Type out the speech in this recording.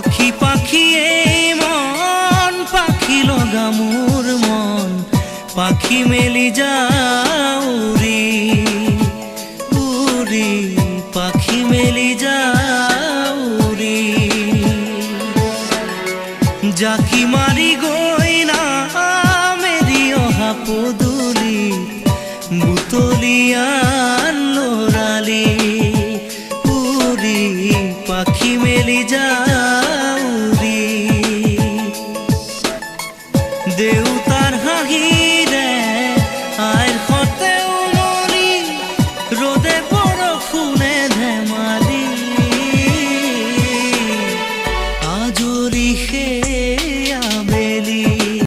পাখি পাখি এই মন, পাখি লগা মোর মন, পাখি মেলি যাও উড়ি উড়ি, পাখি মেলি যাও উড়ি। জাকি মারি গইনা মেরি অহা পদুলি, বুতলিয়ান লরালি উড়ি, পাখি মেলি যাও উড়ি। দেউতার হাঁহি